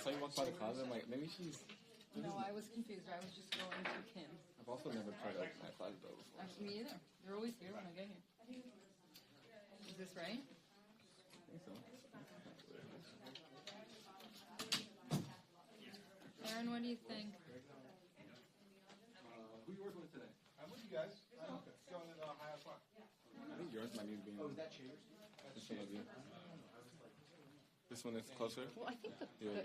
saw you walk by the closet. I'm like, maybe she's. No, I was confused. I was just going to Kim. I've also never tried to open that closet door before. Me either. They're always here when I get here. Is this right? I think so. Aaron, what do you think? Who are you working with today? I'm with you guys. Oh, okay. Going at high o'clock. I think yours might need to be. Oh, is that chairs? This one will be. This one is closer. Well, I think Yeah.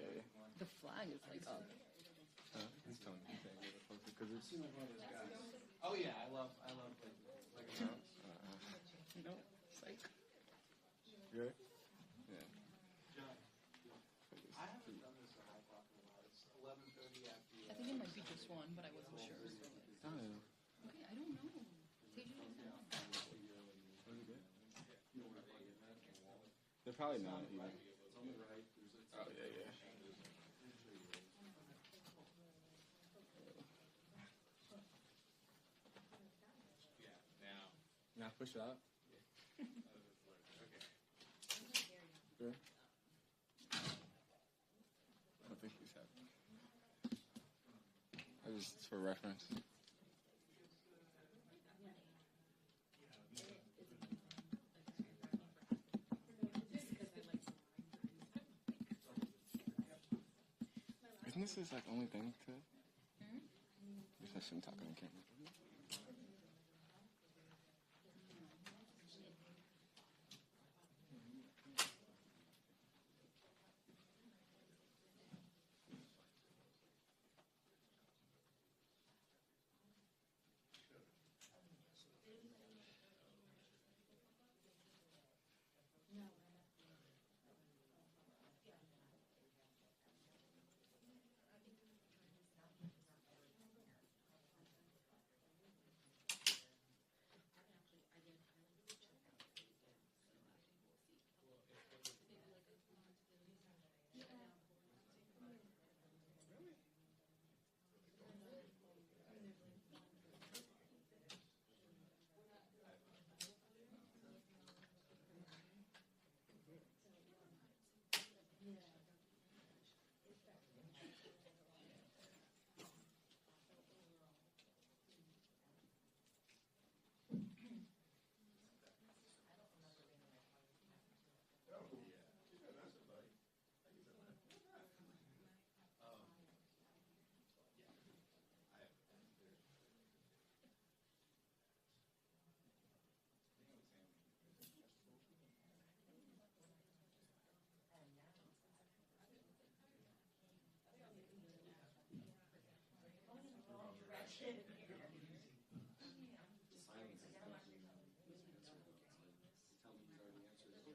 the flag is like up. He's telling me he's saying a little closer because it's. Seems like one of those guys. Oh yeah, I love like a mouse. No, it's like. Good. Yeah. John, I haven't done this at high o'clock in a while. It's 11:30 after. I think it might be just one, but I wasn't sure. Oh. Okay, I don't know. TJ doesn't know. They're probably not even. It's on the right. Oh yeah. Now push it out. Good. I don't think he's happy. I just for reference. Isn't this his like only thing to? I guess I shouldn't talk on camera.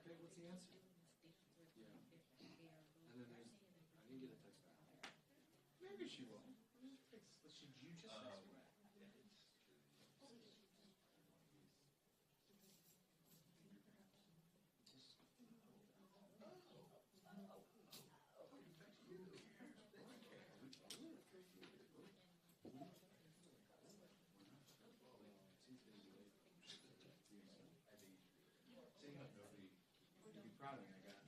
Okay, what's the answer? Yeah. And then there's, I didn't get a text back. Maybe she will. Should you just text me? Proud of me, I got.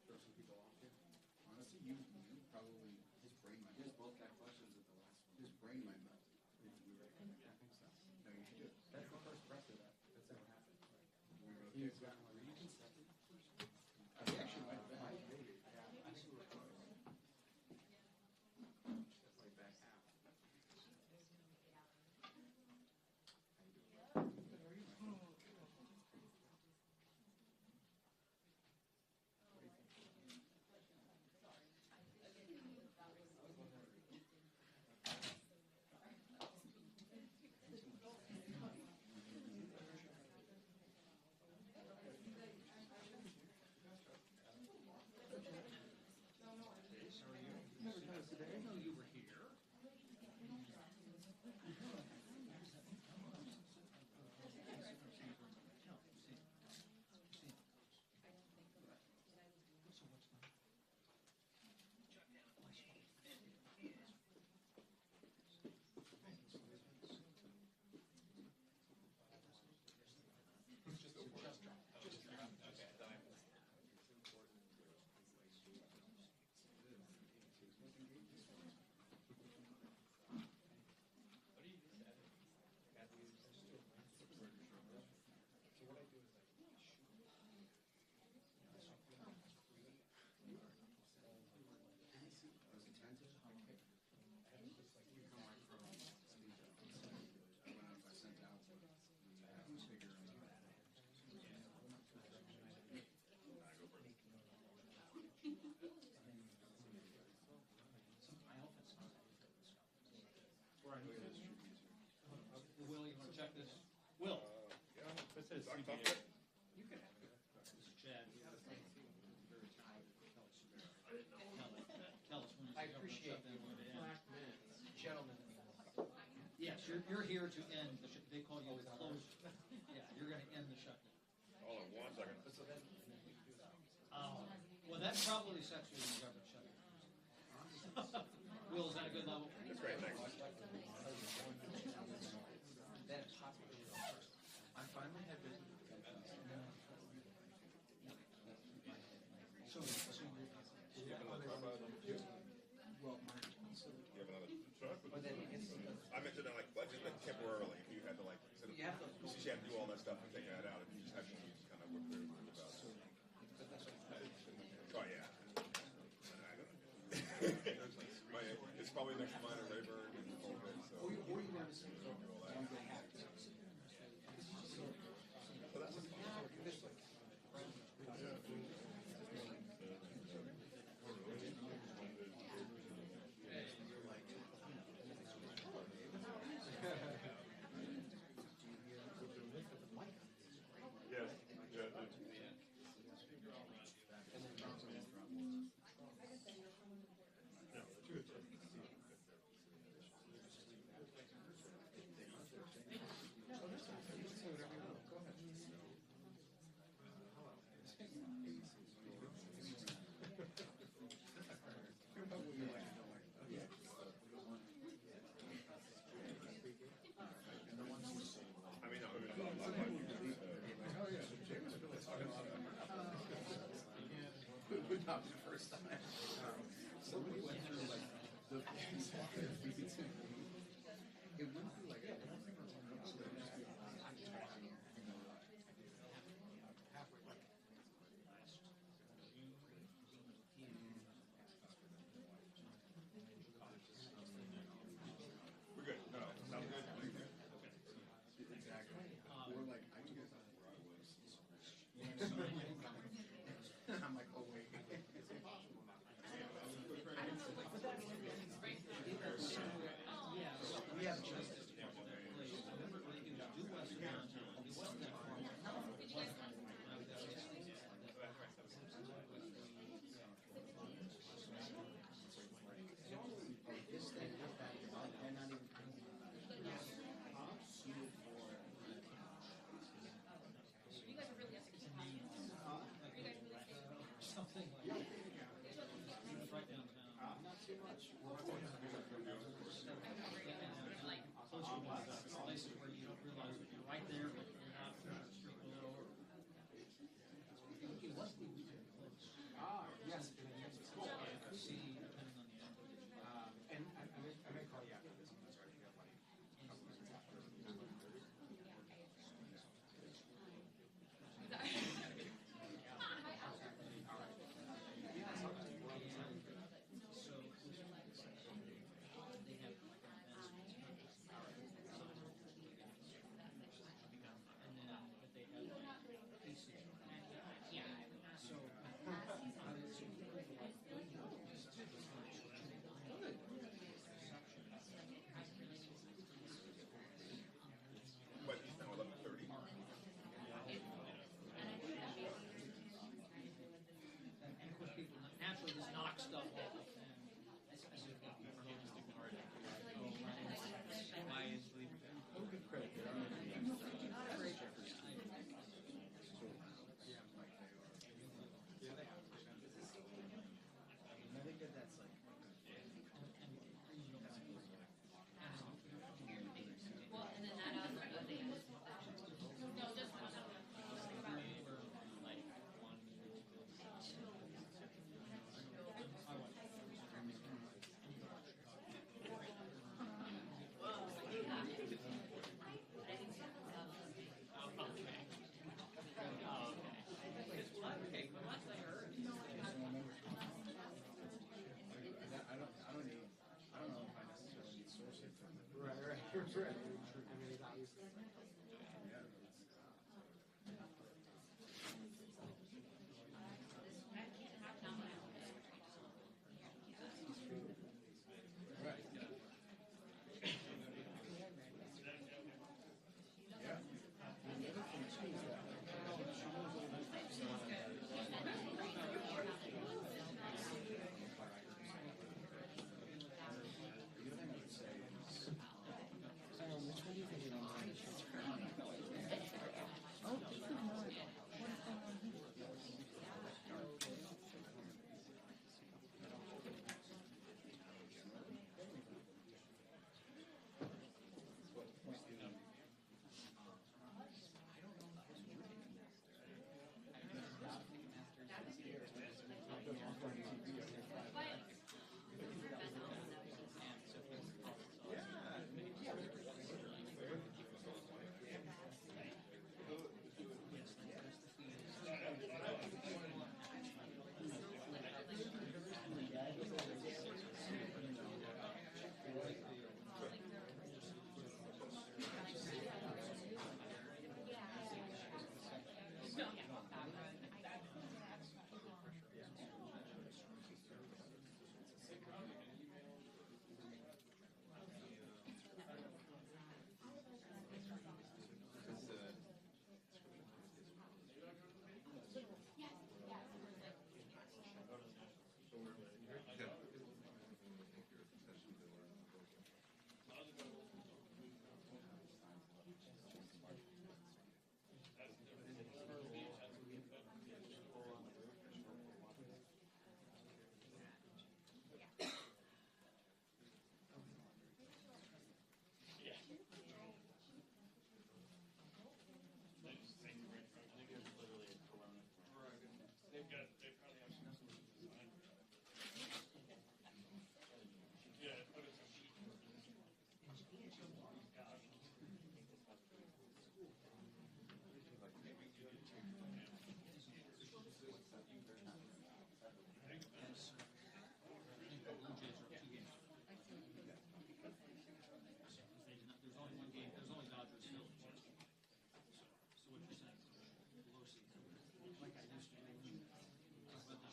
Throw some people off here. Honestly, you probably his brain might. You guys both got questions at the last one. His brain might melt. I think so. No, you should do it. That's the first press of that. That's never happened. He's gotten one. You can set it. He actually might have been. Yeah, I think we were close. That's like back half. Today, I know you were here. Will, you want to check this? Will. Yeah, this is You can have it. This is Chad. Tell us when I appreciate the black gentleman. Yes, you're here to end the they call you the closer. Yeah, you're going to end the shutdown. all at once. I can. Well, that probably sets you in the government shutdown. Will, is that a good level? That's great. Thanks. That is popular. I finally had been. So You have another truck? well, You have another truck? but then it's I meant to know, like just like temporarily, if you had to like, instead of, you have to. since you have to do all that stuff and take that out, if you just had to just kind of work through it about. Oh yeah. It's probably next to mine at Rayburn and a little bit, so. Or you want to see do all that. So that's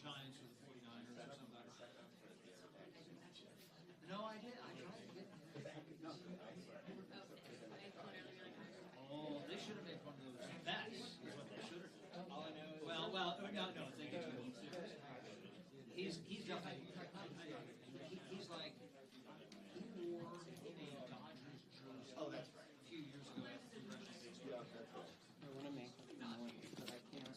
Giants or the 49ers or something. No, I did. I tried to get. Oh, they should have made one of those bets. Is what they should have done. Well, no, thank you. He's definitely. He's like he wore a Dodgers jersey. Oh, that's right. A few years ago after professional baseball. I want to make it more, but I can't.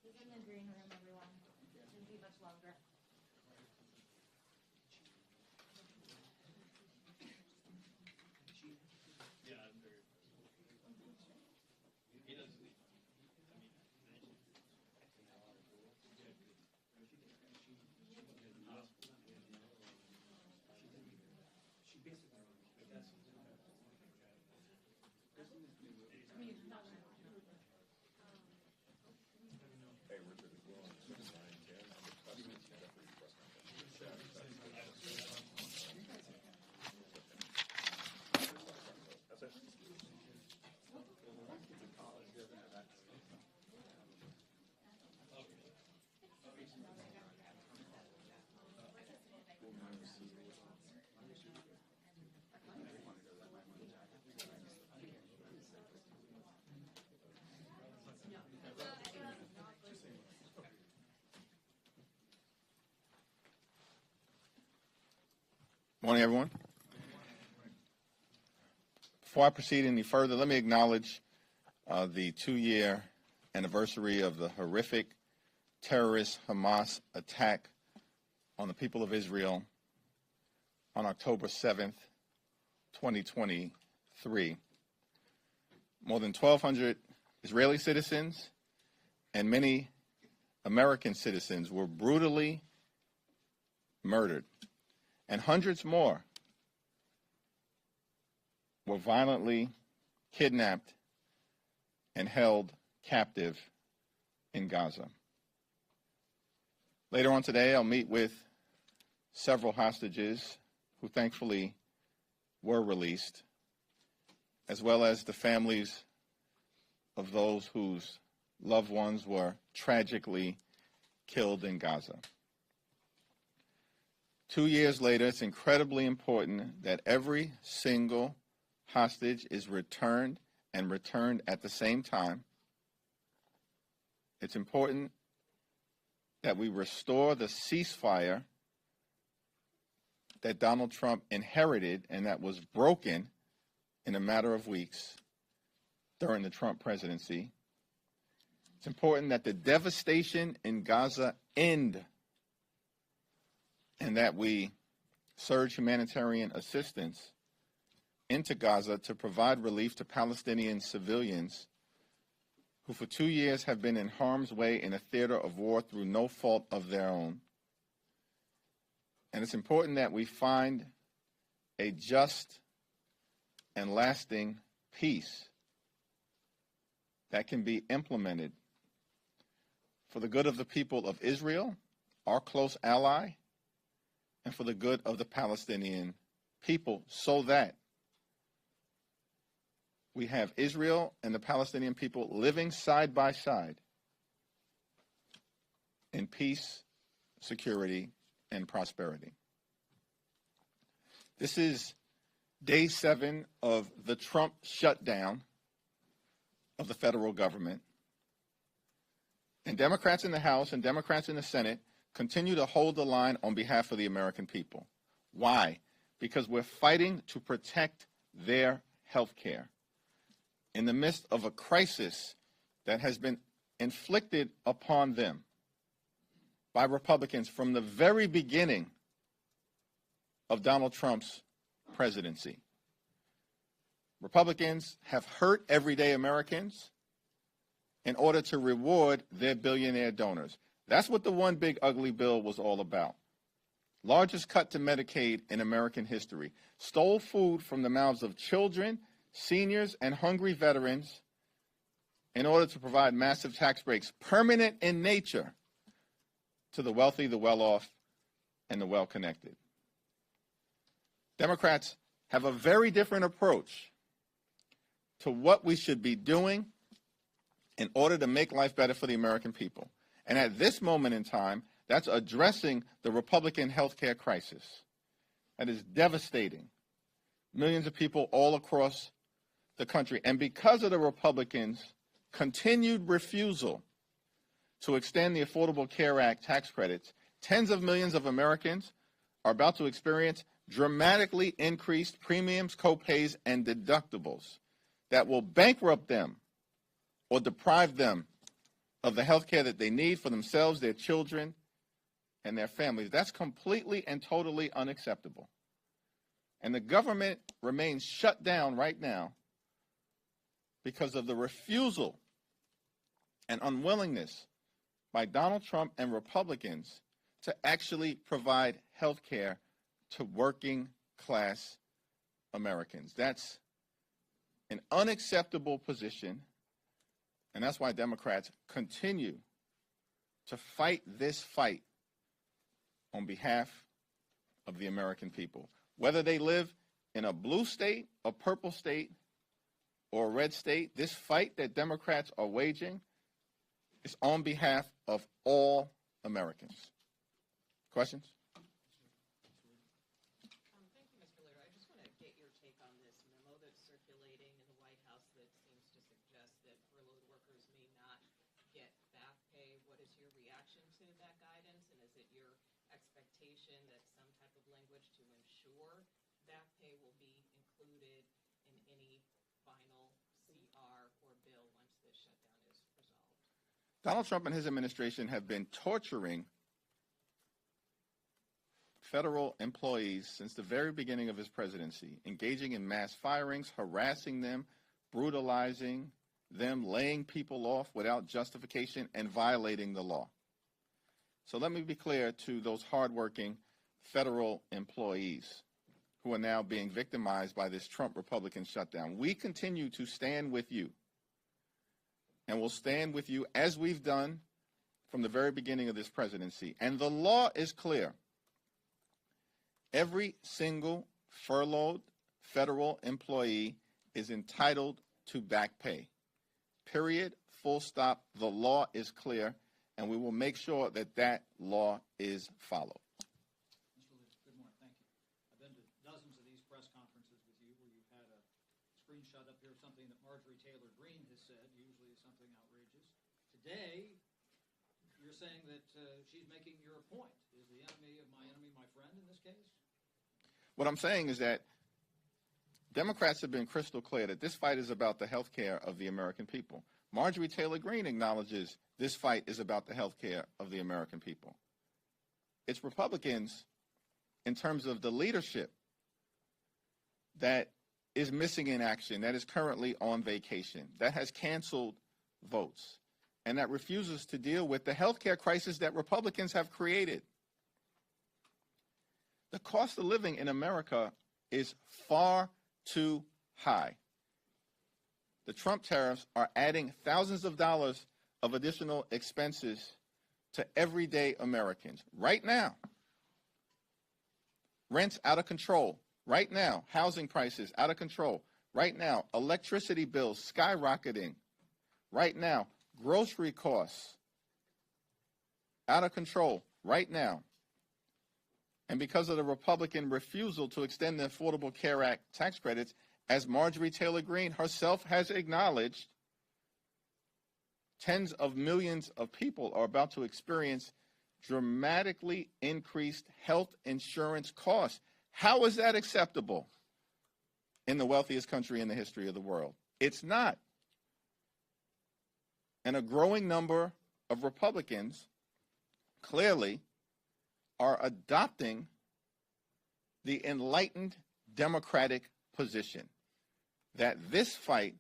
He's in the green room, everyone. Shouldn't be much longer. Morning, everyone. Before I proceed any further, let me acknowledge the 2-year anniversary of the horrific terrorist Hamas attack on the people of Israel on October 7th, 2023. More than 1,200 Israeli citizens and many American citizens were brutally murdered, and hundreds more were violently kidnapped and held captive in Gaza. Later on today, I'll meet with several hostages who thankfully were released, as well as the families of those whose loved ones were tragically killed in Gaza. 2 years later, it's incredibly important that every single hostage is returned and returned at the same time. It's important that we restore the ceasefire that Donald Trump inherited and that was broken in a matter of weeks during the Trump presidency. It's important that the devastation in Gaza end and that we surge humanitarian assistance into Gaza to provide relief to Palestinian civilians who for 2 years have been in harm's way in a theater of war through no fault of their own. And it's important that we find a just and lasting peace that can be implemented for the good of the people of Israel, our close ally, and for the good of the Palestinian people, so that we have Israel and the Palestinian people living side by side in peace, security, and prosperity. This is day 7 of the Trump shutdown of the federal government. And Democrats in the House and Democrats in the Senate continue to hold the line on behalf of the American people. Why? Because we're fighting to protect their health care in the midst of a crisis that has been inflicted upon them by Republicans from the very beginning of Donald Trump's presidency. Republicans have hurt everyday Americans in order to reward their billionaire donors. That's what the one big ugly bill was all about. Largest cut to Medicaid in American history. Stole food from the mouths of children, seniors, and hungry veterans in order to provide massive tax breaks, permanent in nature, to the wealthy, the well-off, and the well-connected. Democrats have a very different approach to what we should be doing in order to make life better for the American people. And at this moment in time, that's addressing the Republican health care crisis. That is devastating millions of people all across the country. And because of the Republicans' continued refusal to extend the Affordable Care Act tax credits, tens of millions of Americans are about to experience dramatically increased premiums, copays, and deductibles that will bankrupt them or deprive them of the health care that they need for themselves, their children, and their families. That's completely and totally unacceptable. And the government remains shut down right now because of the refusal and unwillingness by Donald Trump and Republicans to actually provide health care to working class Americans. That's an unacceptable position, and that's why Democrats continue to fight this fight on behalf of the American people. Whether they live in a blue state, a purple state, or a red state, this fight that Democrats are waging is on behalf of all Americans. Questions? Thank you, Mr. Leader. I just want to get your take on this memo that's circulating in the White House that seems to suggest that furloughed workers may not get back pay. What is your reaction to that guidance, and is it your expectation that some type of language to ensure back pay will be included in any final CR or bill once this shutdown is resolved? Donald Trump and his administration have been torturing federal employees since the very beginning of his presidency, engaging in mass firings, harassing them, brutalizing them, laying people off without justification, and violating the law. So let me be clear to those hardworking federal employees who are now being victimized by this Trump Republican shutdown. We continue to stand with you, and will stand with you as we've done from the very beginning of this presidency. And the law is clear. Every single furloughed federal employee is entitled to back pay. Period. Full stop. The law is clear, and we will make sure that that law is followed. Mr. Leader, good morning. Thank you. I've been to dozens of these press conferences with you where you've had a screenshot up here of something that Marjorie Taylor Greene has said, usually is something outrageous. Today, you're saying that she's making your point. Is the enemy of my enemy my friend in this case? What I'm saying is that Democrats have been crystal clear that this fight is about the health care of the American people. Marjorie Taylor Greene acknowledges this fight is about the health care of the American people. It's Republicans, in terms of the leadership, that is missing in action, that is currently on vacation, that has canceled votes, and that refuses to deal with the health care crisis that Republicans have created. The cost of living in America is far too high. The Trump tariffs are adding thousands of dollars of additional expenses to everyday Americans. Right now, rents out of control. Right now, housing prices out of control. Right now, electricity bills skyrocketing. Right now, grocery costs out of control. Right now. And because of the Republican refusal to extend the Affordable Care Act tax credits, as Marjorie Taylor Greene herself has acknowledged, tens of millions of people are about to experience dramatically increased health insurance costs. How is that acceptable in the wealthiest country in the history of the world? It's not. And a growing number of Republicans clearly are adopting the enlightened Democratic position that this fight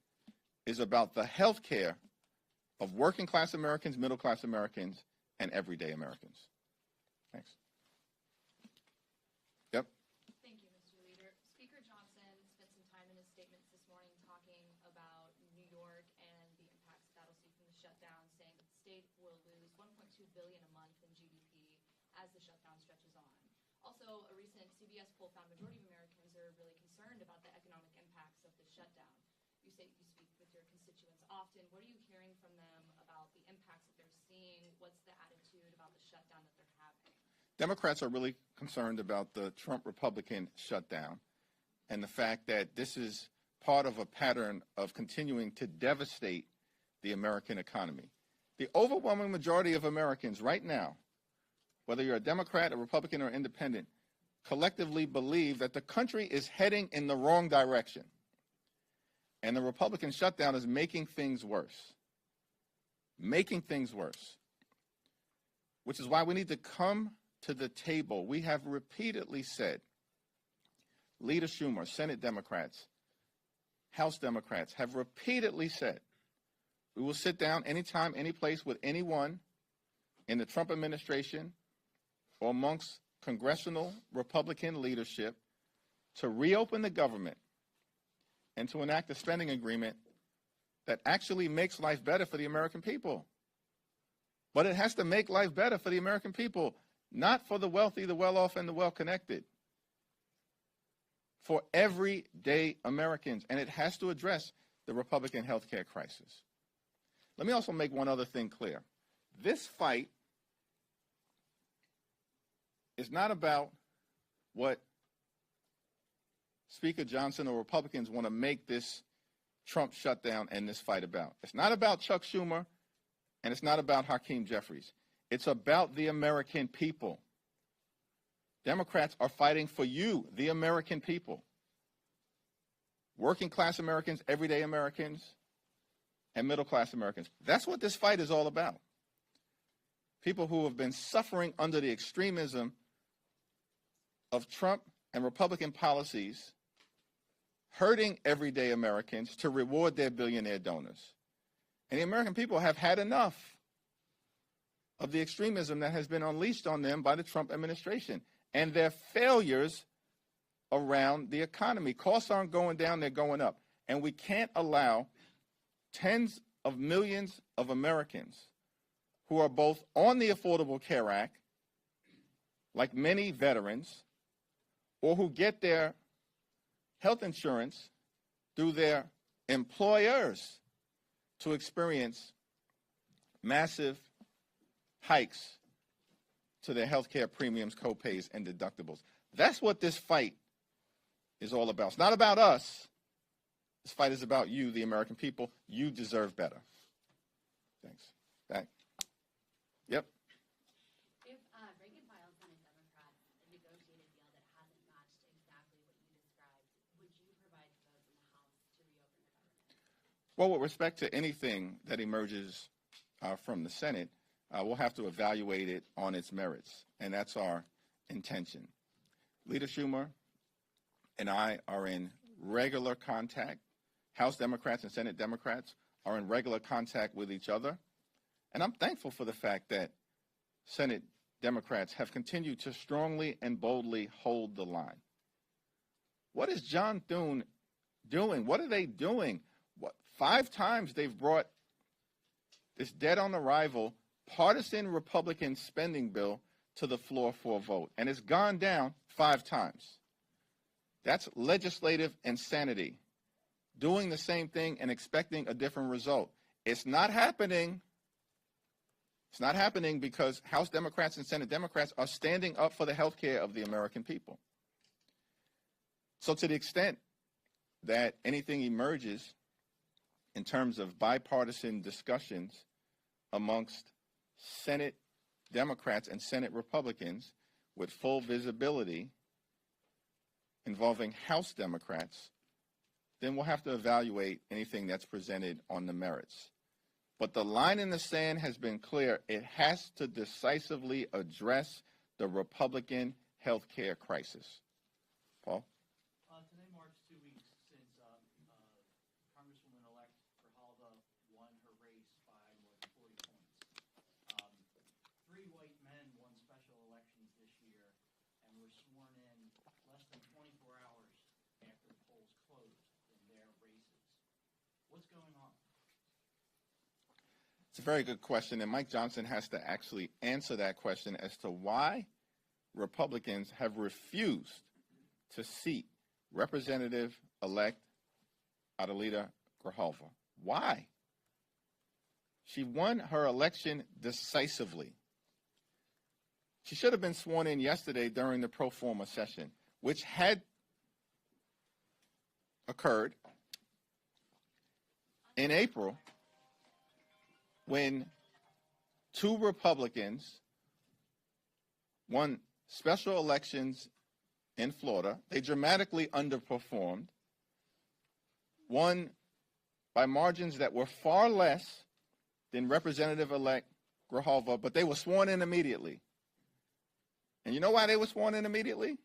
is about the health care of working class Americans, middle class Americans, and everyday Americans. Thanks. Yep. Thank you, Mr. Leader. Speaker Johnson spent some time in his statements this morning shutdown, saying that the state will lose $1.2 billion a month in GDP as the shutdown stretches on. Also, a recent CBS poll found majority of Americans are really concerned about the economic impacts of the shutdown. You say you speak with your constituents often. What are you hearing from them about the impacts that they're seeing? What's the attitude about the shutdown that they're having? Democrats are really concerned about the Trump Republican shutdown and the fact that this is part of a pattern of continuing to devastate the American economy. The overwhelming majority of Americans right now, whether you're a Democrat, a Republican, or independent, collectively believe that the country is heading in the wrong direction. And the Republican shutdown is making things worse. Making things worse. Which is why we need to come to the table. We have repeatedly said, Leader Schumer, Senate Democrats, House Democrats have repeatedly said, we will sit down anytime, any place with anyone in the Trump administration or amongst congressional Republican leadership to reopen the government and to enact a spending agreement that actually makes life better for the American people. But it has to make life better for the American people, not for the wealthy, the well-off, and the well-connected. For everyday Americans, and it has to address the Republican health care crisis. Let me also make one other thing clear. This fight is not about what Speaker Johnson or Republicans want to make this Trump shutdown and this fight about. It's not about Chuck Schumer, and it's not about Hakeem Jeffries. It's about the American people. Democrats are fighting for you, the American people. Working class Americans, everyday Americans, and middle class Americans. That's what this fight is all about. People who have been suffering under the extremism of Trump and Republican policies, hurting everyday Americans to reward their billionaire donors. And the American people have had enough of the extremism that has been unleashed on them by the Trump administration and their failures around the economy. Costs aren't going down, they're going up. And we can't allow tens of millions of Americans who are both on the Affordable Care Act, like many veterans, or who get their health insurance through their employers, to experience massive hikes to their health care premiums, co-pays, and deductibles. That's what this fight is all about. It's not about us. This fight is about you, the American people. You deserve better. Thanks. Back. Yep. If Reagan files Senate Democrats a negotiated deal that hasn't matched exactly what you described, would you provide the vote in the House to reopen the government? Well, with respect to anything that emerges from the Senate, we'll have to evaluate it on its merits, and that's our intention. Leader Schumer and I are in regular contact. House Democrats and Senate Democrats are in regular contact with each other. And I'm thankful for the fact that Senate Democrats have continued to strongly and boldly hold the line. What is John Thune doing? What are they doing? 5 times they've brought this dead-on-arrival partisan Republican spending bill to the floor for a vote, and it's gone down 5 times. That's legislative insanity, doing the same thing and expecting a different result. It's not happening. It's not happening because House Democrats and Senate Democrats are standing up for the health care of the American people. So to the extent that anything emerges in terms of bipartisan discussions amongst Senate Democrats and Senate Republicans with full visibility involving House Democrats, then we'll have to evaluate anything that's presented on the merits. But the line in the sand has been clear. It has to decisively address the Republican health care crisis. Paul? Today marks 2 weeks since Congresswoman-elect Grijalva won her race by more than 40 points. 3 white men won special elections this year and were sworn in less than 24 hours after the polls closed in their races. What's going on? It's a very good question, and Mike Johnson has to actually answer that question as to why Republicans have refused to seat Representative-elect Adelita Grijalva. Why? She won her election decisively. She should have been sworn in yesterday during the pro forma session, which had occurred in April when two Republicans won special elections in Florida. They dramatically underperformed, won by margins that were far less than Representative-elect Grijalva, but they were sworn in immediately. And you know why they were sworn in immediately?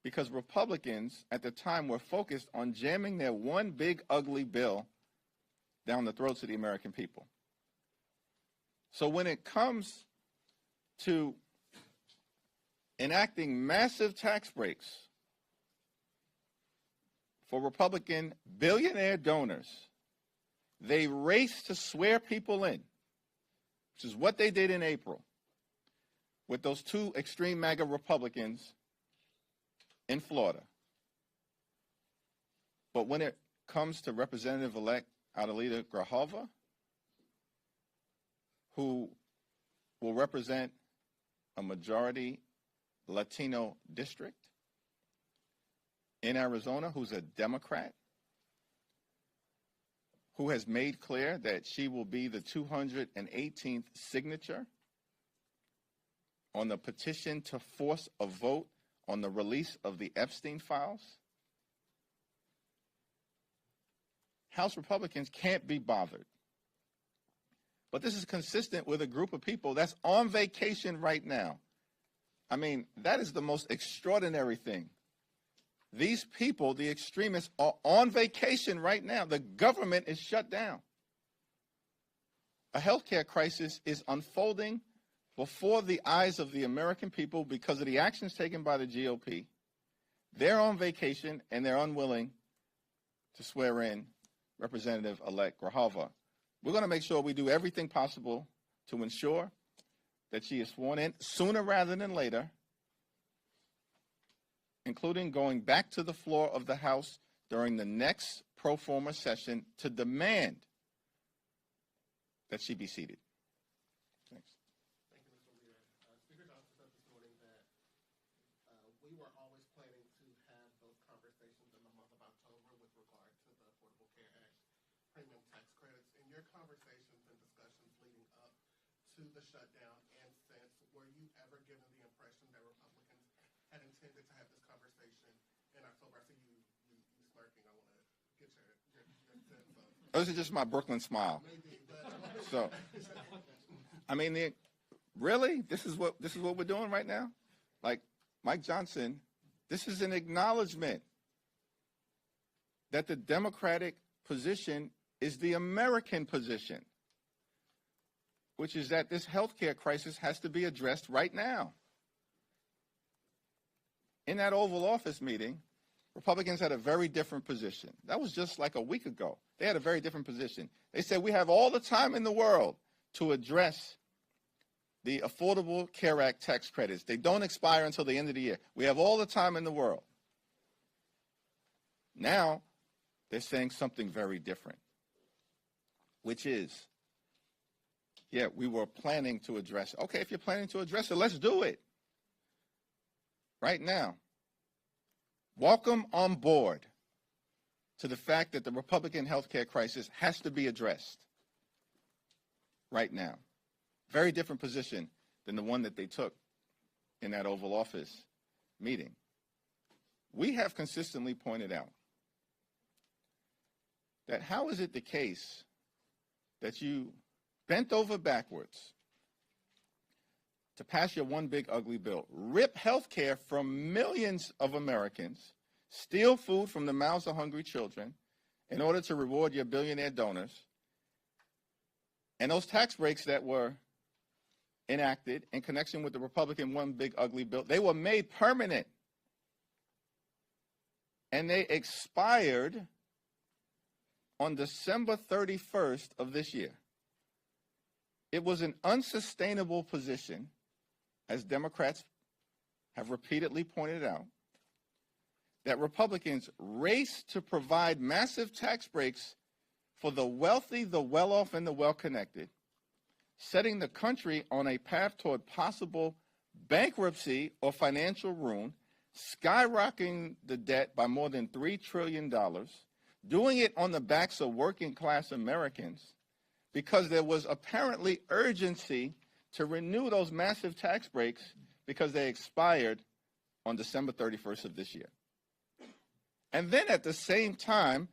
Because Republicans at the time were focused on jamming their one big ugly bill down the throats of the American people. So when it comes to enacting massive tax breaks for Republican billionaire donors, they race to swear people in, which is what they did in April with those two extreme MAGA Republicans in Florida. But when it comes to Representative-elect Adelita Grijalva, who will represent a majority Latino district in Arizona, who's a Democrat, who has made clear that she will be the 218th signature on the petition to force a vote on the release of the Epstein files, House Republicans can't be bothered. But this is consistent with a group of people that's on vacation right now. I mean, that is the most extraordinary thing. These people, the extremists, are on vacation right now. The government is shut down. A healthcare crisis is unfolding before the eyes of the American people because of the actions taken by the GOP. They're on vacation and they're unwilling to swear in Representative-elect Grijalva. We're going to make sure we do everything possible to ensure that she is sworn in sooner rather than later, including going back to the floor of the House during the next pro forma session to demand that she be seated. Thanks. Thank you, Mr. Leader. Speaker Johnson said this morning that we were always planning to have those conversations in the month of October with regard to the Affordable Care Act premium tax credits. In your conversations and discussions leading up to the shutdown and since, were you ever given the impression that Republicans had intended to have this conversation in October? I see you smirking. I want to get your sense of. Oh, this is just my Brooklyn smile. Maybe, but So, I mean, really? This is what we're doing right now? Like Mike Johnson, this is an acknowledgement that the Democratic position is the American position, which is that this healthcare crisis has to be addressed right now. In that Oval Office meeting, Republicans had a very different position. That was just like a week ago. They had a very different position. They said, we have all the time in the world to address the Affordable Care Act tax credits. They don't expire until the end of the year. We have all the time in the world. Now, they're saying something very different, which is, yeah, we were planning to address it. Okay, if you're planning to address it, let's do it right now. Welcome on board to the fact that the Republican healthcare crisis has to be addressed right now. Very different position than the one that they took in that Oval Office meeting. We have consistently pointed out that how is it the case that you bent over backwards to pass your one big ugly bill, rip health care from millions of Americans, steal food from the mouths of hungry children in order to reward your billionaire donors, and those tax breaks that were enacted in connection with the Republican one big ugly bill, they were made permanent. And they expired on December 31st of this year. it was an unsustainable position, as Democrats have repeatedly pointed out, that Republicans raced to provide massive tax breaks for the wealthy, the well-off, and the well-connected, setting the country on a path toward possible bankruptcy or financial ruin, skyrocketing the debt by more than $3 trillion, doing it on the backs of working-class Americans, because there was apparently urgency to renew those massive tax breaks because they expired on December 31st of this year. And then at the same time,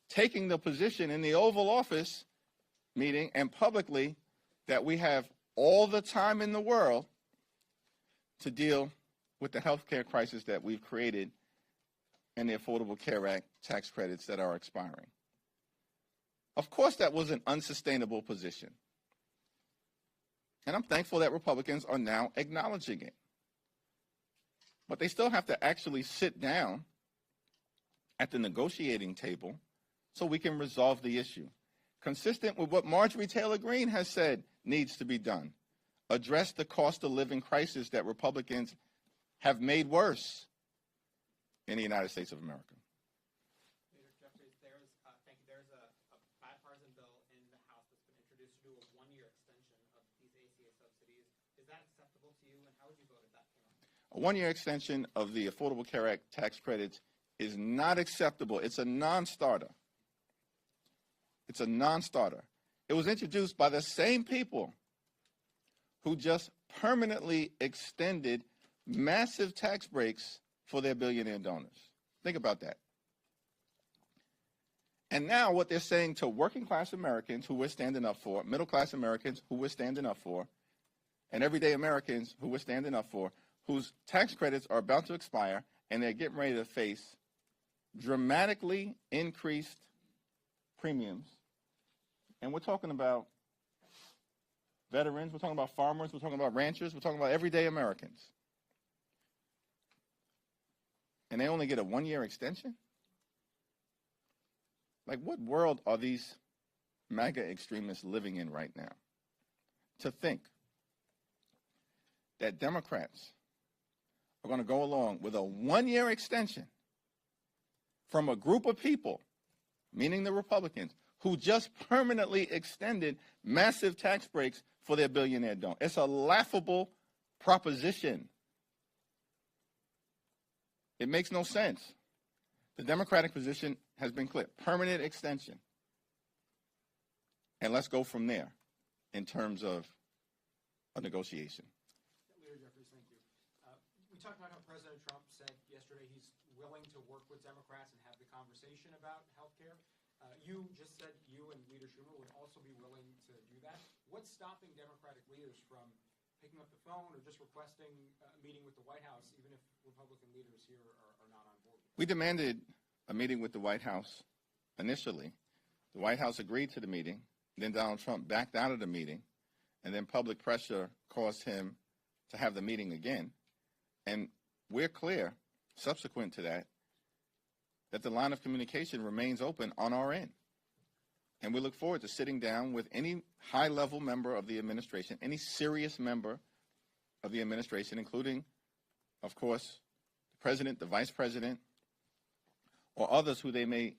taking the position in the Oval Office meeting and publicly that we have all the time in the world to deal with the health care crisis that we've created and the Affordable Care Act tax credits that are expiring. Of course, that was an unsustainable position. And I'm thankful that Republicans are now acknowledging it. But they still have to actually sit down at the negotiating table so we can resolve the issue, consistent with what Marjorie Taylor Greene has said needs to be done. Address the cost of living crisis that Republicans have made worse in the United States of America. Leader Jeffries, there's a bipartisan bill in the House that's been introduced to do a one-year extension of these ACA subsidies. Is that acceptable to you, and how would you vote if that came up? A one-year extension of the Affordable Care Act tax credits is not acceptable. It's a non-starter. It's a non-starter. It was introduced by the same people who just permanently extended massive tax breaks for their billionaire donors. Think about that. And now what they're saying to working class Americans who we're standing up for, middle class Americans who we're standing up for, and everyday Americans who we're standing up for, whose tax credits are about to expire and they're getting ready to face dramatically increased premiums. And we're talking about veterans, we're talking about farmers, we're talking about ranchers, we're talking about everyday Americans. And they only get a one-year extension? Like, what world are these MAGA extremists living in right now? To think that Democrats are going to go along with a one-year extension from a group of people, meaning the Republicans, who just permanently extended massive tax breaks for their billionaire donors. It's a laughable proposition. It makes no sense. The Democratic position has been clear. Permanent extension. And let's go from there in terms of a negotiation. Leader Jeffries, thank you. We talked about how President Trump said yesterday he's willing to work with Democrats and have the conversation about health care. You just said you and Leader Schumer would also be willing to do that. What's stopping Democratic leaders from picking up the phone or just requesting a meeting with the White House, even if Republican leaders here are not on board? We demanded a meeting with the White House initially. The White House agreed to the meeting. Then Donald Trump backed out of the meeting. And then public pressure caused him to have the meeting again. And we're clear, subsequent to that, that the line of communication remains open on our end. And we look forward to sitting down with any high-level member of the administration, any serious member of the administration, including, of course, the president, the vice president, or others who they may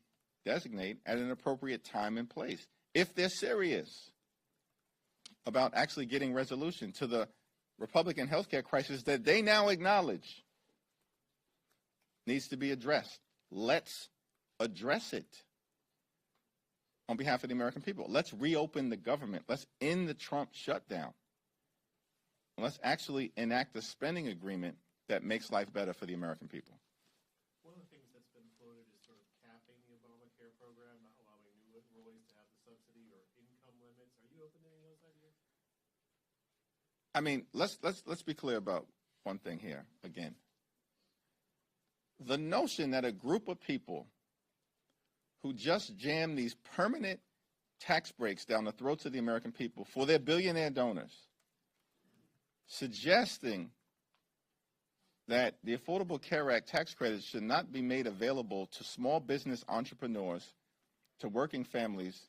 designate at an appropriate time and place, if they're serious about actually getting resolution to the Republican health care crisis that they now acknowledge needs to be addressed. Let's address it on behalf of the American people. Let's reopen the government. Let's end the Trump shutdown. And let's actually enact a spending agreement that makes life better for the American people. One of the things that's been floated is sort of capping the Obamacare program, not allowing new enrollees to have the subsidy or income limits. Are you open to any of those ideas? I mean, let's be clear about one thing here again. The notion that a group of people who just jam these permanent tax breaks down the throats of the American people for their billionaire donors, suggesting that the Affordable Care Act tax credits should not be made available to small business entrepreneurs, to working families,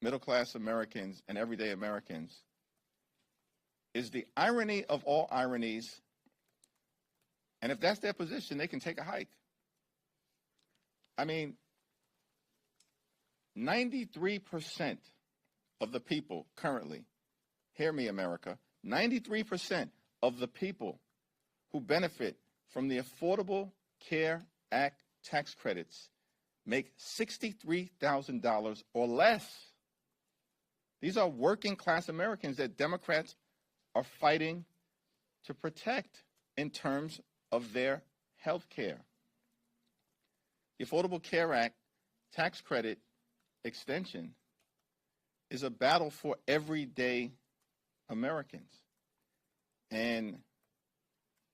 middle-class Americans and everyday Americans is the irony of all ironies. And if that's their position, they can take a hike. I mean, 93% of the people currently, hear me, America, 93% of the people who benefit from the Affordable Care Act tax credits make $63,000 or less. These are working class Americans that Democrats are fighting to protect in terms of their health care. The Affordable Care Act tax credit extension is a battle for everyday Americans. And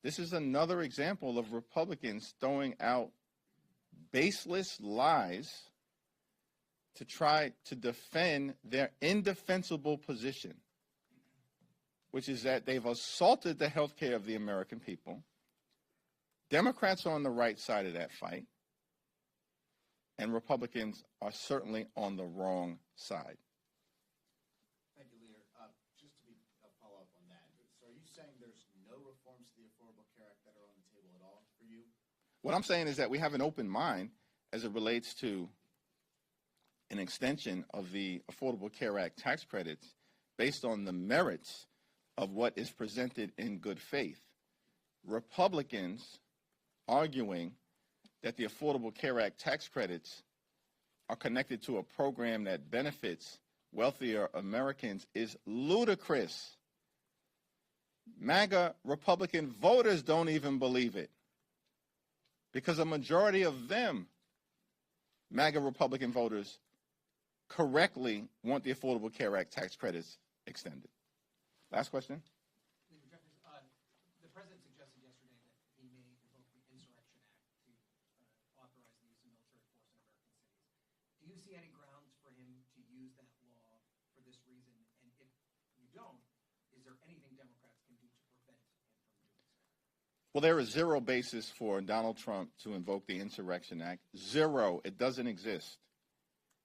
this is another example of Republicans throwing out baseless lies to try to defend their indefensible position, which is that they've assaulted the health care of the American people. Democrats are on the right side of that fight, and Republicans are certainly on the wrong side. Thank you, Leader. Just to follow up on that, so are you saying there's no reforms to the Affordable Care Act that are on the table at all for you? What I'm saying is that we have an open mind as it relates to an extension of the Affordable Care Act tax credits based on the merits of what is presented in good faith. Republicans arguing that the Affordable Care Act tax credits are connected to a program that benefits wealthier Americans is ludicrous. MAGA Republican voters don't even believe it, because a majority of them, MAGA Republican voters, correctly want the Affordable Care Act tax credits extended. Last question. Leader Jeffries, the president suggested yesterday that he may invoke the Insurrection Act to authorize the use of military force in American cities. Do you see any grounds for him to use that law for this reason? And if you don't, is there anything Democrats can do to prevent him from doing so? Well, there is zero basis for Donald Trump to invoke the Insurrection Act. Zero. It doesn't exist.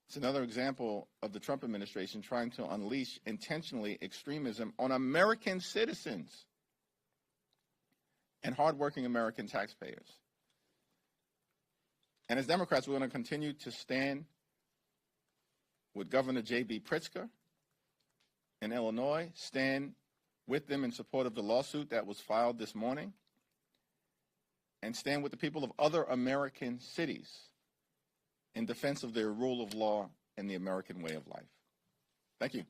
It's another example of the Trump administration trying to unleash intentionally extremism on American citizens and hardworking American taxpayers. And as Democrats, we're going to continue to stand with Governor J.B. Pritzker in Illinois, stand with them in support of the lawsuit that was filed this morning, and stand with the people of other American cities in defense of their rule of law and the American way of life. Thank you.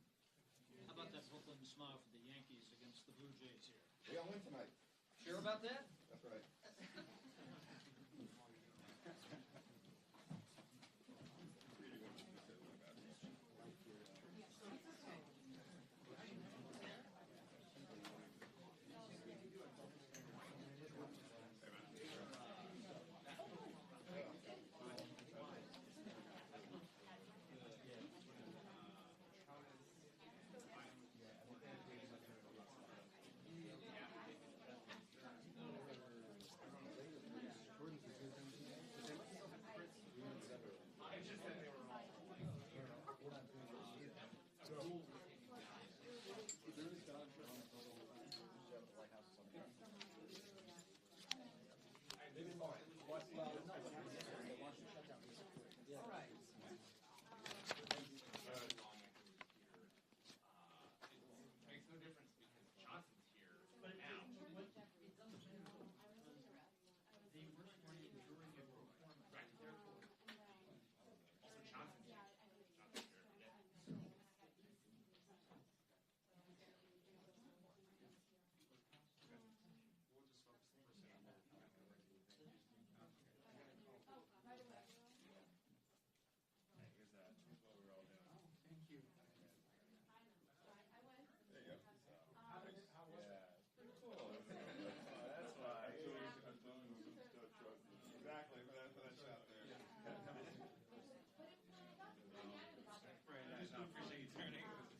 How about that Brooklyn smile for the Yankees against the Blue Jays here? They all win tonight. Sure about that?